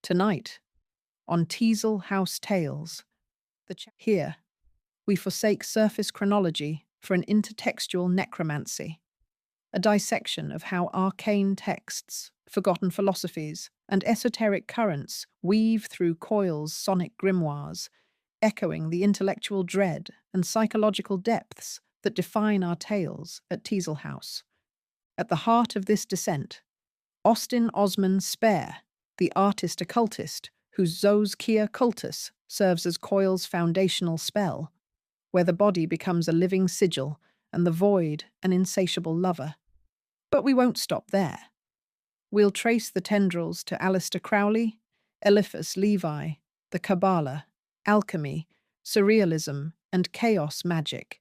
Tonight, on Teasel House Tales, here we forsake surface chronology for an intertextual necromancy, a dissection of how arcane texts, forgotten philosophies, and esoteric currents weave through Coil's sonic grimoires, echoing the intellectual dread and psychological depths that define our tales at Teasel House. At the heart of this descent, Osman Spare, the artist occultist whose Kia Cultus serves as Coil's foundational spell, where the body becomes a living sigil and the void an insatiable lover. But we won't stop there. We'll trace the tendrils to Aleister Crowley, Eliphas Levi, the Kabbalah, Alchemy, Surrealism, and chaos Magick,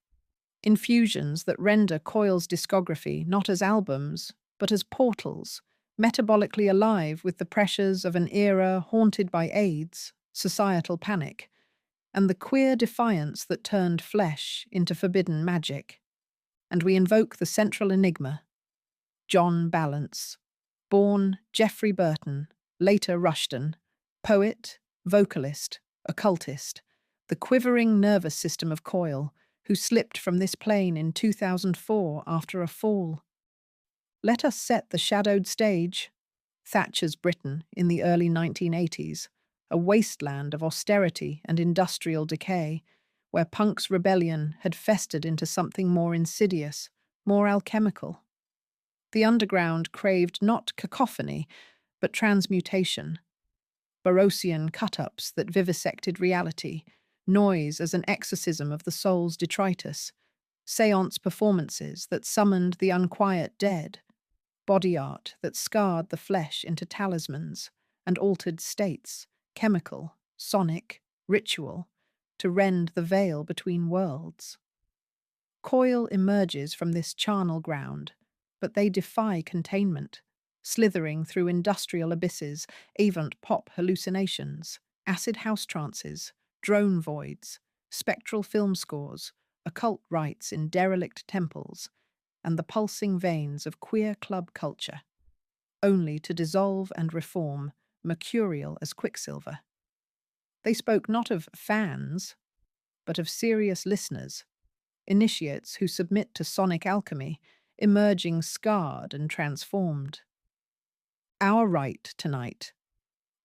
infusions that render Coil's discography not as albums, but as portals, metabolically alive with the pressures of an era haunted by AIDS, societal panic, and the queer defiance that turned flesh into forbidden magic. And we invoke the central enigma, John Balance, born Geoffrey Burton, later Rushton, poet, vocalist, occultist, the quivering nervous system of Coil, who slipped from this plane in 2004 after a fall. Let us set the shadowed stage. Thatcher's Britain in the early 1980s, a wasteland of austerity and industrial decay, where punk's rebellion had festered into something more insidious, more alchemical. The underground craved not cacophony, but transmutation. Barosian cut-ups that vivisected reality, noise as an exorcism of the soul's detritus, séance performances that summoned the unquiet dead, body art that scarred the flesh into talismans and altered states, chemical, sonic, ritual, to rend the veil between worlds. Coil emerges from this charnel ground, but they defy containment, slithering through industrial abysses, avant pop hallucinations, acid house trances, drone voids, spectral film scores, occult rites in derelict temples, and the pulsing veins of queer club culture, only to dissolve and reform, mercurial as quicksilver. They spoke not of fans, but of serious listeners, initiates who submit to sonic alchemy, emerging scarred and transformed. Our rite tonight,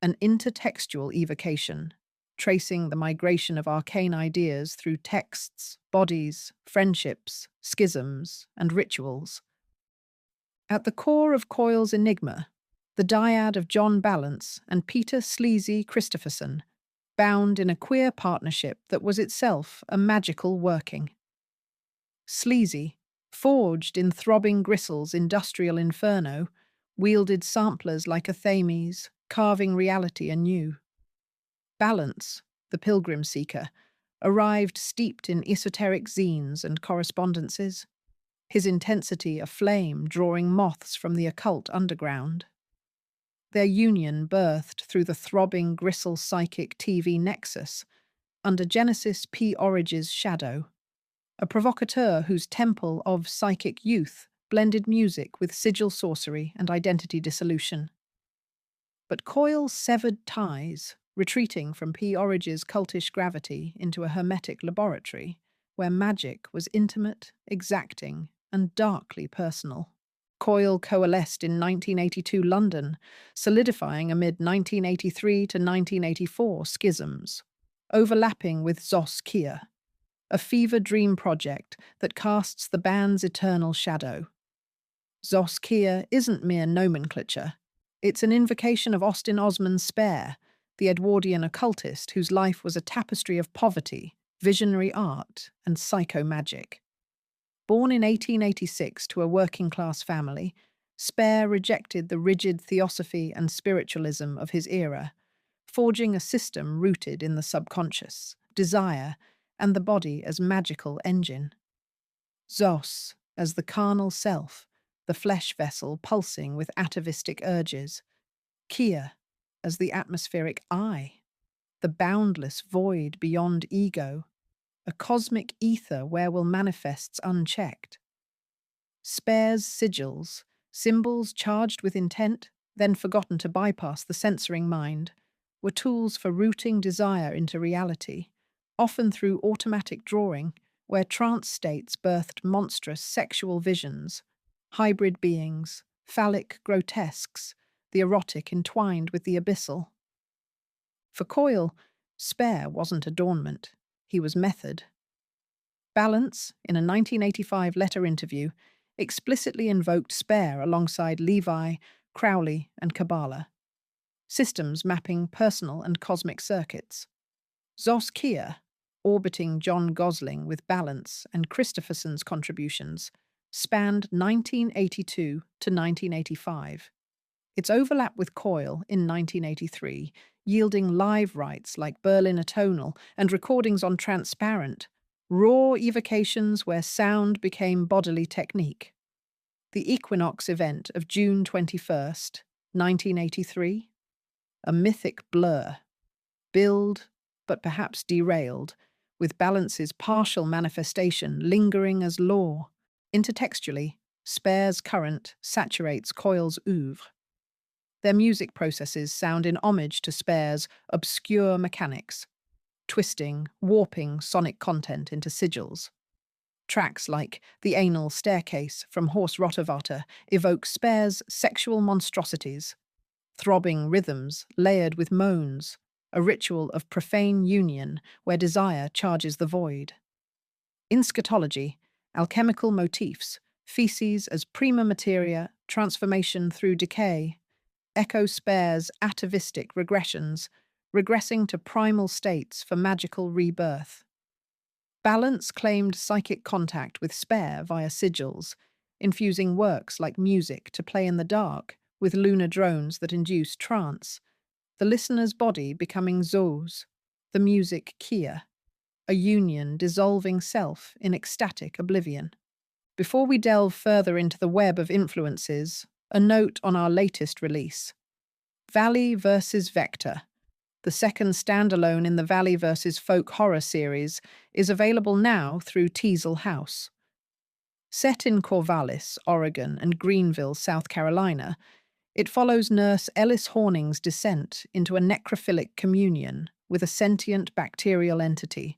an intertextual evocation, tracing the migration of arcane ideas through texts, bodies, friendships, schisms, and rituals. At the core of Coil's enigma, the dyad of John Balance and Peter Sleazy Christopherson, bound in a queer partnership that was itself a magical working. Sleazy, forged in Throbbing Gristle's industrial inferno, wielded samplers like Athames, carving reality anew. Balance, the pilgrim seeker, arrived steeped in esoteric zines and correspondences, his intensity a flame drawing moths from the occult underground. Their union birthed through the throbbing Gristle psychic TV nexus, under Genesis P. Orige's shadow, a provocateur whose temple of psychic youth blended music with sigil sorcery and identity dissolution. But Coil severed ties, retreating from P. Orige's cultish gravity into a hermetic laboratory, where magic was intimate, exacting, and darkly personal. Coil coalesced in 1982 London, solidifying amid 1983 to 1984 schisms, overlapping with Kia, a fever dream project that casts the band's eternal shadow. Kia isn't mere nomenclature. It's an invocation of Osman Spare, the Edwardian occultist whose life was a tapestry of poverty, visionary art, and psycho-magic. Born in 1886 to a working-class family, Spare rejected the rigid theosophy and spiritualism of his era, forging a system rooted in the subconscious, desire, and the body as magical engine. Zos, as the carnal self, the flesh vessel pulsing with atavistic urges. Kia, as the atmospheric I, the boundless void beyond ego, a cosmic ether where will manifests unchecked. Spare's sigils, symbols charged with intent, then forgotten to bypass the censoring mind, were tools for rooting desire into reality, often through automatic drawing, where trance states birthed monstrous sexual visions, hybrid beings, phallic grotesques, the erotic entwined with the abyssal. For Coil, spare wasn't adornment, he was method. Balance, in a 1985 letter interview, explicitly invoked spare alongside Levi, Crowley, and Kabbalah, systems mapping personal and cosmic circuits. Zos Kia, orbiting John Gosling with Balance and Christopherson's contributions, spanned 1982 to 1985. Its overlap with Coil in 1983, yielding live rights like Berlin Atonal and recordings on Transparent, raw evocations where sound became bodily technique. The Equinox event of June 21st, 1983, a mythic blur, billed but perhaps derailed, with Balance's partial manifestation lingering as law. Intertextually, Spare's current saturates Coil's oeuvre. Their music processes sound in homage to Spare's obscure mechanics, twisting, warping sonic content into sigils. Tracks like The Anal Staircase from Horse Rotorvator evoke Spare's sexual monstrosities, throbbing rhythms layered with moans, a ritual of profane union where desire charges the void. In scatology, alchemical motifs, feces as prima materia, transformation through decay, echo Spare's atavistic regressions, regressing to primal states for magical rebirth. Balance claimed psychic contact with Spare via sigils, infusing works like music to play in the dark with lunar drones that induce trance, the listener's body becoming Zos, the music Kia, a union dissolving self in ecstatic oblivion. Before we delve further into the web of influences, a note on our latest release. Valley vs. Vector, the second standalone in the Valley vs. Folk horror series, is available now through Teasel House. Set in Corvallis, Oregon, and Greenville, South Carolina, it follows nurse Ellis Horning's descent into a necrophilic communion with a sentient bacterial entity,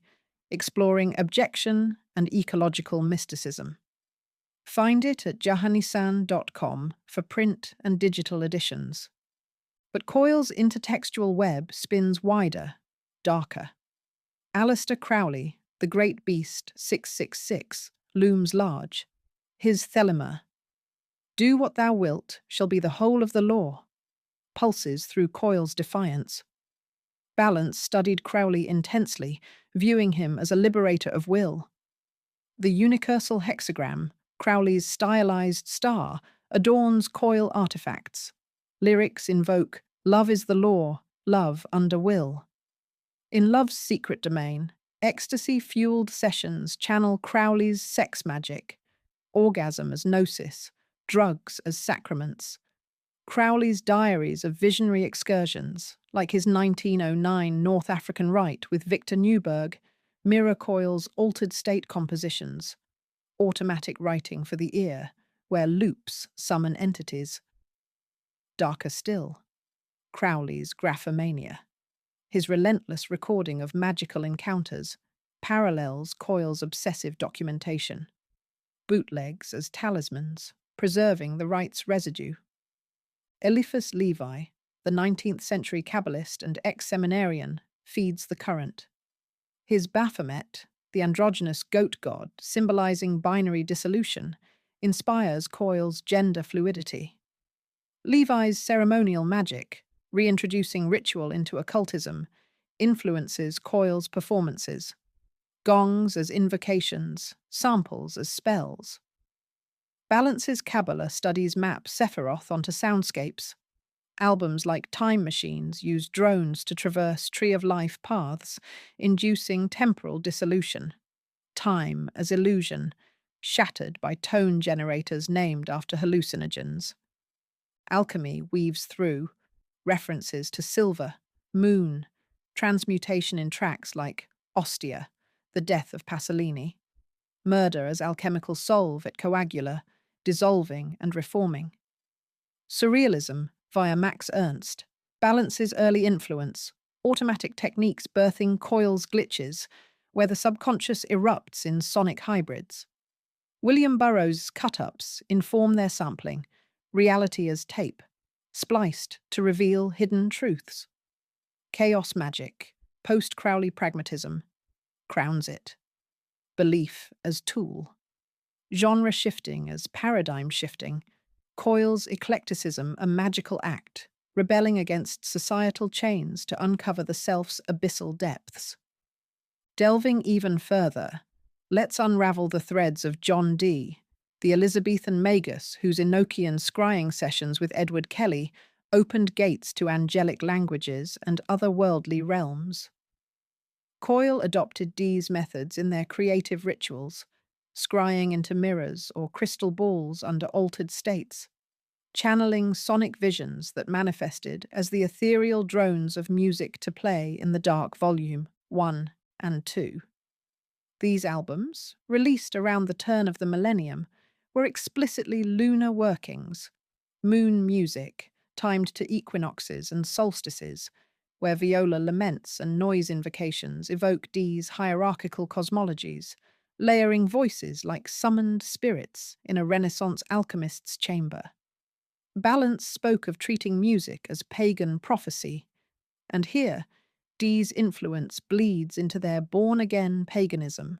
exploring abjection and ecological mysticism. Find it at jahanisan.com for print and digital editions. But Coil's intertextual web spins wider, darker. Aleister Crowley, the great beast 666, looms large. His thelema, "Do what thou wilt shall be the whole of the law," pulses through Coil's defiance. Balance studied Crowley intensely, viewing him as a liberator of will. The unicursal hexagram, Crowley's stylized star, adorns Coil artifacts. Lyrics invoke "Love is the law, love under will." In Love's Secret Domain, ecstasy-fueled sessions channel Crowley's sex magic, orgasm as gnosis, drugs as sacraments. Crowley's diaries of visionary excursions, like his 1909 North African Rite with Victor Newberg, mirror Coil's altered state compositions, automatic writing for the ear, where loops summon entities. Darker still, Crowley's graphomania. His relentless recording of magical encounters parallels Coil's obsessive documentation. Bootlegs as talismans, preserving the rite's residue. Eliphas Levi, the 19th century Kabbalist and ex-seminarian, feeds the current. His Baphomet, the androgynous goat god symbolizing binary dissolution, inspires Coil's gender fluidity. Levi's ceremonial magic, reintroducing ritual into occultism, influences Coil's performances. Gongs as invocations, samples as spells. Balance's Kabbalah studies map Sephiroth onto soundscapes. Albums like Time Machines use drones to traverse Tree of Life paths, inducing temporal dissolution. Time as illusion, shattered by tone generators named after hallucinogens. Alchemy weaves through references to silver, moon, transmutation in tracks like Ostia, the death of Pasolini, murder as alchemical solve at Coagula, dissolving and reforming. Surrealism, via Max Ernst, Balance's early influence, automatic techniques birthing Coil's glitches, where the subconscious erupts in sonic hybrids. William Burroughs' cut-ups inform their sampling, reality as tape, spliced to reveal hidden truths. Chaos magic, post-Crowley pragmatism, crowns it. Belief as tool. Genre shifting as paradigm shifting. Coil's eclecticism a magical act, rebelling against societal chains to uncover the self's abyssal depths. Delving even further, let's unravel the threads of John Dee, the Elizabethan magus whose Enochian scrying sessions with Edward Kelly opened gates to angelic languages and otherworldly realms. Coil adopted Dee's methods in their creative rituals, scrying into mirrors or crystal balls under altered states, channeling sonic visions that manifested as the ethereal drones of music to play in the Dark Volume 1 and 2. These albums, released around the turn of the millennium, were explicitly lunar workings, moon music, timed to equinoxes and solstices, where viola laments and noise invocations evoke Dee's hierarchical cosmologies, layering voices like summoned spirits in a Renaissance alchemist's chamber. Balance spoke of treating music as pagan prophecy, and here, Dee's influence bleeds into their born-again paganism,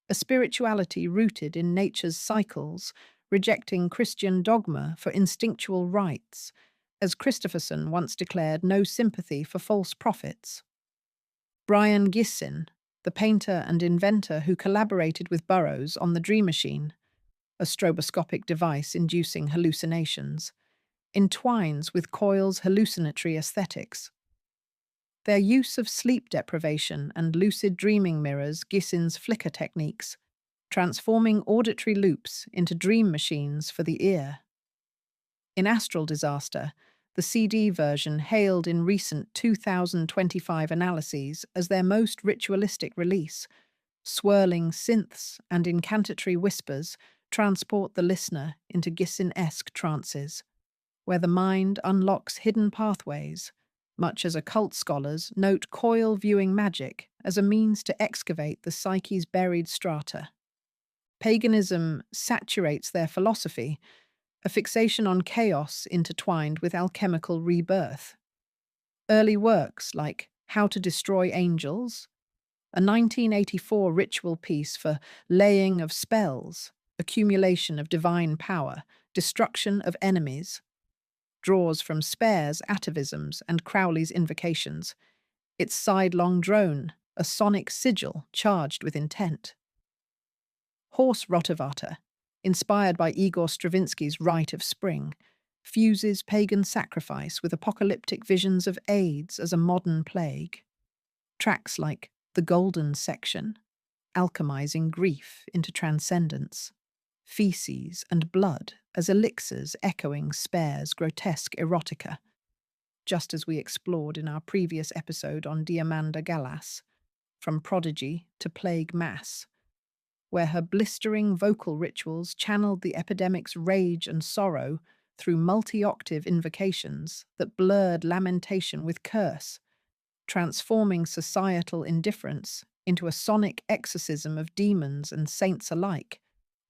a spirituality rooted in nature's cycles, rejecting Christian dogma for instinctual rites, as Christopherson once declared no sympathy for false prophets. Brian Gissin, the painter and inventor who collaborated with Burroughs on the Dream Machine, a stroboscopic device inducing hallucinations, entwines with Coil's hallucinatory aesthetics. Their use of sleep deprivation and lucid dreaming mirrors Gissin's flicker techniques, transforming auditory loops into dream machines for the ear. In Astral Disaster, the CD version hailed in recent 2025 analyses as their most ritualistic release. Swirling synths and incantatory whispers transport the listener into Gissin-esque trances, where the mind unlocks hidden pathways, much as occult scholars note Coil viewing magic as a means to excavate the psyche's buried strata. Paganism saturates their philosophy, a fixation on chaos intertwined with alchemical rebirth. Early works like How to Destroy Angels, a 1984 ritual piece for laying of spells, accumulation of divine power, destruction of enemies, draws from Spare's atavisms and Crowley's invocations, its sidelong drone, a sonic sigil charged with intent. Horse Rotorvator, inspired by Igor Stravinsky's Rite of Spring, fuses pagan sacrifice with apocalyptic visions of AIDS as a modern plague. Tracks like The Golden Section, alchemizing grief into transcendence, feces and blood as elixirs echoing Spare's grotesque erotica, just as we explored in our previous episode on Diamanda Galás, From Prodigy to Plague Mass, where her blistering vocal rituals channeled the epidemic's rage and sorrow through multi-octave invocations that blurred lamentation with curse, transforming societal indifference into a sonic exorcism of demons and saints alike.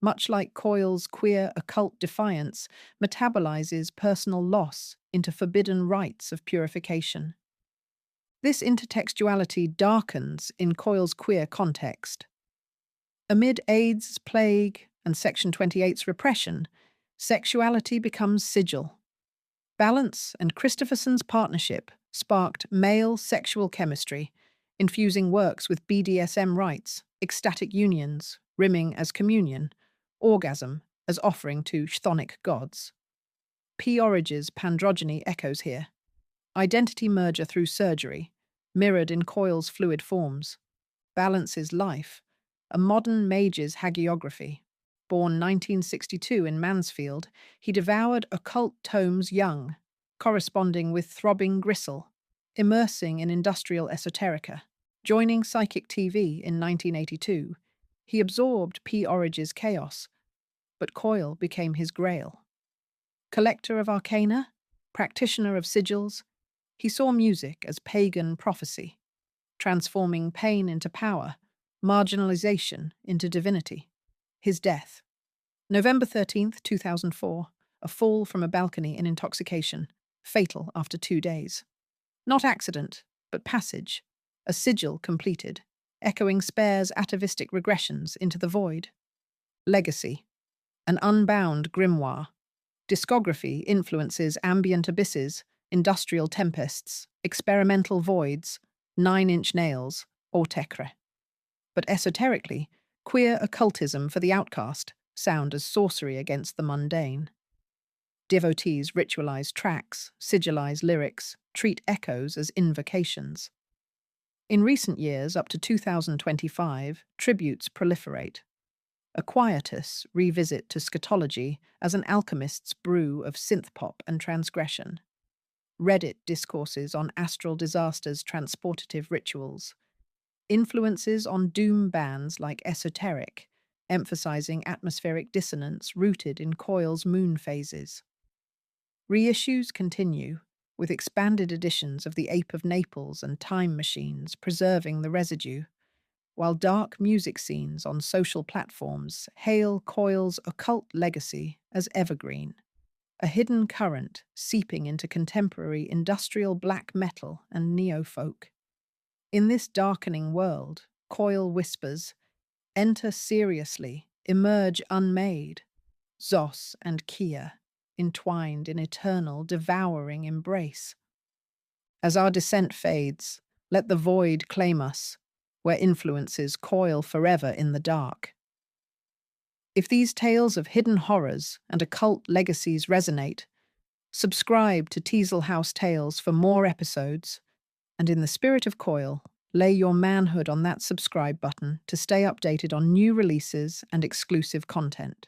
Much like Coil's queer occult defiance, metabolizes personal loss into forbidden rites of purification. This intertextuality darkens in Coil's queer context. Amid AIDS, plague, and Section 28's repression, sexuality becomes sigil. Balance and Christopherson's partnership sparked male sexual chemistry, infusing works with BDSM rites, ecstatic unions, rimming as communion, orgasm as offering to chthonic gods. P. Orridge's pandrogyny echoes here. Identity merger through surgery, mirrored in Coil's fluid forms. Balance's life, a modern mage's hagiography. Born 1962 in Mansfield, he devoured occult tomes young, corresponding with throbbing Gristle, immersing in industrial esoterica. Joining Psychic TV in 1982, he absorbed P. Orridge's chaos, but Coil became his grail. Collector of arcana, practitioner of sigils, He saw music as pagan prophecy, transforming pain into power, marginalization into divinity. His death. November 13th, 2004, a fall from a balcony in intoxication, fatal after 2 days. Not accident, but passage, a sigil completed, echoing Spare's atavistic regressions into the void. Legacy, an unbound grimoire. Discography influences ambient abysses, industrial tempests, experimental voids, 9-inch nails, or tecre. But esoterically, queer occultism for the outcast sound as sorcery against the mundane. Devotees ritualize tracks, sigilize lyrics, treat echoes as invocations. In recent years, up to 2025, tributes proliferate. A quietus revisit to scatology as an alchemist's brew of synthpop and transgression. Reddit discourses on astral disasters' transportative rituals. Influences on doom bands like Esoteric, emphasizing atmospheric dissonance rooted in Coil's moon phases. Reissues continue, with expanded editions of The Ape of Naples and Time Machines preserving the residue, while dark music scenes on social platforms hail Coil's occult legacy as evergreen, a hidden current seeping into contemporary industrial black metal and neo-folk. In this darkening world, Coil whispers, enter seriously, emerge unmade, Zos and Kia, entwined in eternal, devouring embrace. As our descent fades, let the void claim us, where influences coil forever in the dark. If these tales of hidden horrors and occult legacies resonate, subscribe to Teasel House Tales for more episodes, and in the spirit of Coil, lay your manhood on that subscribe button to stay updated on new releases and exclusive content.